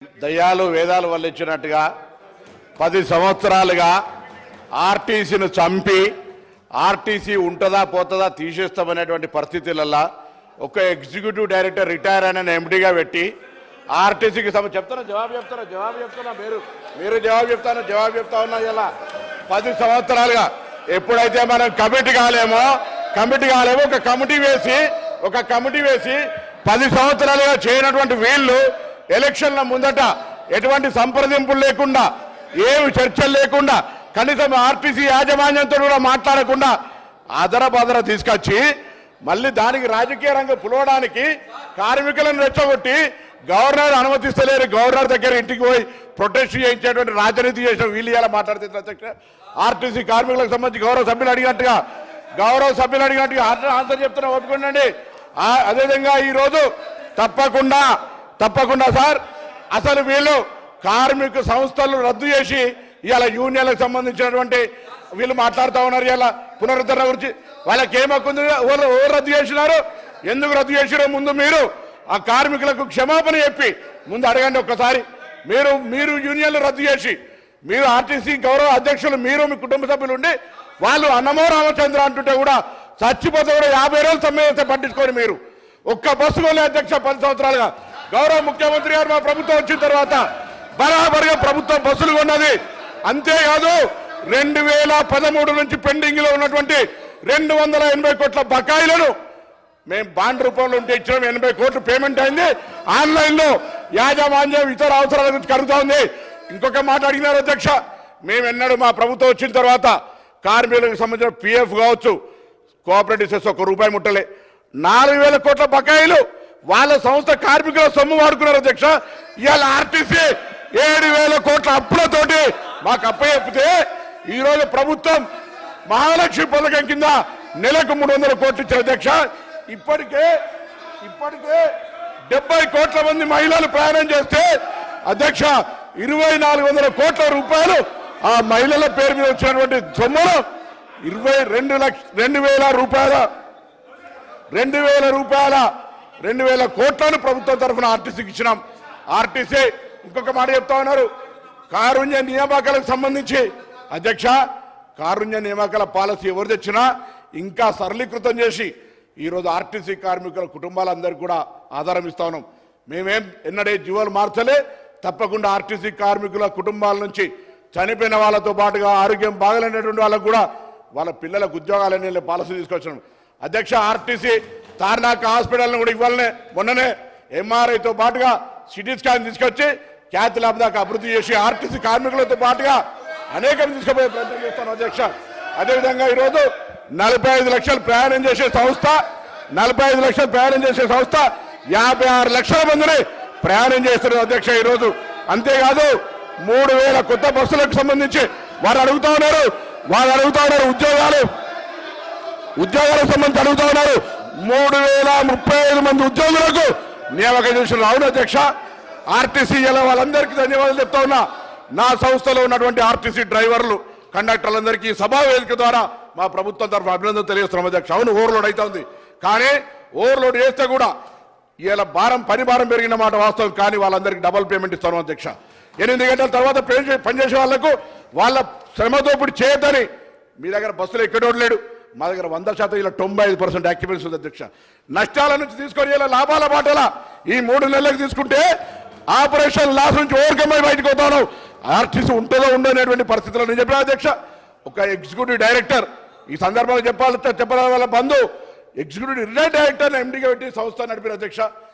దయ్యాలు వేదాలు వల్లించినట్టుగా 10 సంవత్సరాలుగా ఆర్టీసీని చంపి ఆర్టీసీ ఉంటుందా పోతుందా తీసేస్తామనేటువంటి పరిస్థితులలో ఒక ఎగ్జిక్యూటివ్ డైరెక్టర్ రిటైర్ అయిన ఎండీగా పెట్టి ఆర్టీసీకి జవాబు చెప్తున్నా మీరు జవాబు చెప్తా ఉన్నా ఇలా 10 సంవత్సరాలుగా ఎప్పుడైతే మనం కమిటీ కాలేమో ఒక కమిటీ వేసి 10 సంవత్సరాలుగా చేయనటువంటి వీళ్ళు ఎలక్షన్ల ముందట ఎటువంటి సంప్రదింపులు లేకుండా ఏమి చర్చలు లేకుండా కనీసం ఆర్టీసీ యాజమాన్యంతో కూడా మాట్లాడకుండా అదరబదర తీసుకొచ్చి మళ్ళీ దానికి రాజకీయ రంగం పులవడానికి కార్మికులను రెచ్చగొట్టి గవర్నర్ అనుమతిస్తలేరు గవర్నర్ దగ్గర ఇంటికి పోయి ప్రొటెస్ట్ చేయించేటువంటి రాజనీతి చేసిన వీళ్ళు ఇలా మాట్లాడుతున్నారు. ఆర్టీసీ కార్మికులకు సంబంధించి గౌరవ సభ్యులు అడిగినట్టుగా ఆన్సర్ చెప్తున్నా ఒప్పుకోండి. అదేవిధంగా ఈరోజు తప్పకుండా సార్ అసలు వీళ్ళు కార్మిక సంస్థలు రద్దు చేసి ఇవాళ యూనియన్లకు సంబంధించినటువంటి వీళ్ళు మాట్లాడుతూ ఉన్నారు. ఇలా పునరుద్ధరణ గురించి వాళ్ళకి ఏమక్కుంది, ఎవరు రద్దు చేసినారు, ఎందుకు రద్దు చేసిరో ముందు మీరు ఆ కార్మికులకు క్షమాపణ చెప్పి ముందు అడగండి ఒక్కసారి. మీరు యూనియన్లు రద్దు చేసి మీరు ఆర్టీసీ గౌరవ అధ్యక్షులు మీరు మీ కుటుంబ సభ్యులు ఉండి వాళ్ళు అన్నమో రామచంద్ర అంటుంటే కూడా చచ్చిపోతే కూడా 50 రోజులు సమ్మె పట్టించుకొని మీరు ఒక్క బస్సు కొనే అధ్యక్ష 10 సంవత్సరాలుగా గౌరవ ముఖ్యమంత్రి గారు మా ప్రభుత్వం వచ్చిన తర్వాత బరాబరిగా ప్రభుత్వం బస్సులు కొన్నది. అంతేకాదు 2013 నుంచి పెండింగ్ లో ఉన్నటువంటి 280 కోట్ల బకాయిలను మేము బాండ్ రూపంలో ఉంటే ఇచ్చిన 80 కోట్లు పేమెంట్ అయింది. ఆన్లైన్ లో యాజమాన్యం ఇతర అవసరాల గురించి కలుగుతా ఉంది. ఇంకొక మాట అడిగినారు అధ్యక్ష, మేము ఎన్నడూ మా ప్రభుత్వం వచ్చిన తర్వాత కార్మికులకు సంబంధించిన పిఎఫ్ కావచ్చు కోఆపరేటివ్ సెస్ ₹1 ముట్టలే. 4,000 కోట్ల బకాయిలు వాళ్ళ సంస్థ కార్మికుల సొమ్ము వాడుకున్నారు అధ్యక్ష. ఇవాళ ఆర్టీసీ 7,000 కోట్ల అప్పులతోటి మాకు అప్పచెప్పితే ఈరోజు ప్రభుత్వం మహాలక్ష్మి పథకం కింద నెలకు 300 కోట్లు ఇచ్చారు అధ్యక్ష. ఇప్పటికే 70 కోట్ల మంది మహిళలు ప్రయాణం చేస్తే అధ్యక్ష 2,400 కోట్ల రూపాయలు ఆ మహిళల పేరు మీద వచ్చినటువంటి సొమ్మును 2,000 కోట్లను ప్రభుత్వం తరఫున ఆర్టీసీకి ఇచ్చినాం. ఆర్టీసీ ఇంకొక మాట చెప్తా ఉన్నారు, కారుణ్య నియామకాలకు సంబంధించి అధ్యక్ష కారుణ్య నియామకాల పాలసీ ఎవరు తెచ్చినా ఇంకా సరళీకృతం చేసి ఈరోజు ఆర్టీసీ కార్మికుల కుటుంబాలందరికీ కూడా ఆధారం ఇస్తా ఉన్నాం. మేమేం ఎన్నడే జీవోలు మార్చలే. తప్పకుండా ఆర్టీసీ కార్మికుల కుటుంబాల నుంచి చనిపోయిన వాళ్ళతో పాటుగా ఆరోగ్యం బాగలేనటువంటి వాళ్ళకు కూడా వాళ్ళ పిల్లలకు ఉద్యోగాలనే పాలసీ తీసుకొచ్చాం అధ్యక్ష. ఆర్టీసీ తార్నాక హాస్పిటల్ను కూడా ఇవ్వాలనే మొన్ననే ఎంఆర్ఐతో పాటుగా సిటీ స్కాన్ తీసుకొచ్చి ఖ్యాతి ల్యాబ్ దాకా అభివృద్ధి చేసి ఆర్టీసీ కార్మికులతో పాటుగా అనేకం తీసుకుపోయే ప్రయత్నం చేస్తాను అధ్యక్ష. అదేవిధంగా ఈరోజు 45 లక్షలు ప్రయాణం చేసే సంస్థ 56 లక్షల మందిని ప్రయాణం చేస్తున్నారు అధ్యక్ష ఈరోజు. అంతేకాదు 3,000 కొత్త బస్సులకు సంబంధించి వారు అడుగుతా ఉన్నారు ఉద్యోగాలకు సంబంధించి అడుగుతా ఉన్నారు. 3,035 మంది ఉద్యోగులకు నియామకం చేసిన అవును అధ్యక్ష. ఆర్టీసీ ఇలా వాళ్ళందరికీ ధన్యవాదాలు చెప్తా ఉన్నా. నా సంస్థలో ఉన్నటువంటి ఆర్టీసీ డ్రైవర్లు కండక్టర్లందరికీ సభా వేదిక ద్వారా మా ప్రభుత్వం తరఫున అభినందన తెలియజేస్తున్నాం అధ్యక్ష. అవును ఓవర్లోడ్ అవుతా ఉంది, కానీ ఓవర్లోడ్ చేస్తే కూడా ఇలా పని భారం పెరిగిన మాట వాస్తవం, కానీ వాళ్ళందరికీ డబుల్ పేమెంట్ ఇస్తాను అధ్యక్ష. 8 గంటల తర్వాత పనిచేసే వాళ్లకు వాళ్ళ శ్రమ దోపిడీ చేయొద్దని మీ దగ్గర బస్సులు ఎక్కడో లేడు, మా దగ్గర 100% ఇలా 95% యాక్టివిటీస్ ఉంది అధ్యక్ష. నష్టాల నుంచి తీసుకొని ఇలా లాభాల బాటలా ఈ 3 నెలలకు తీసుకుంటే ఆపరేషన్ లాస్ నుంచి ఓవర్కమ్ అయి బయటకు వస్తాను. ఆర్టీసీ ఉంటుందో ఉండనేటువంటి పరిస్థితుల్లో నేను చెప్పిన అధ్యక్ష. ఒక ఎగ్జిక్యూటివ్ డైరెక్టర్ ఈ సందర్భంలో చెప్పాలి వాళ్ళ బంధు ఎగ్జిక్యూటివ్ రిటైర్డ్ డైరెక్టర్ ఎండీగా పెట్టి సంస్థ నడిపిన అధ్యక్ష.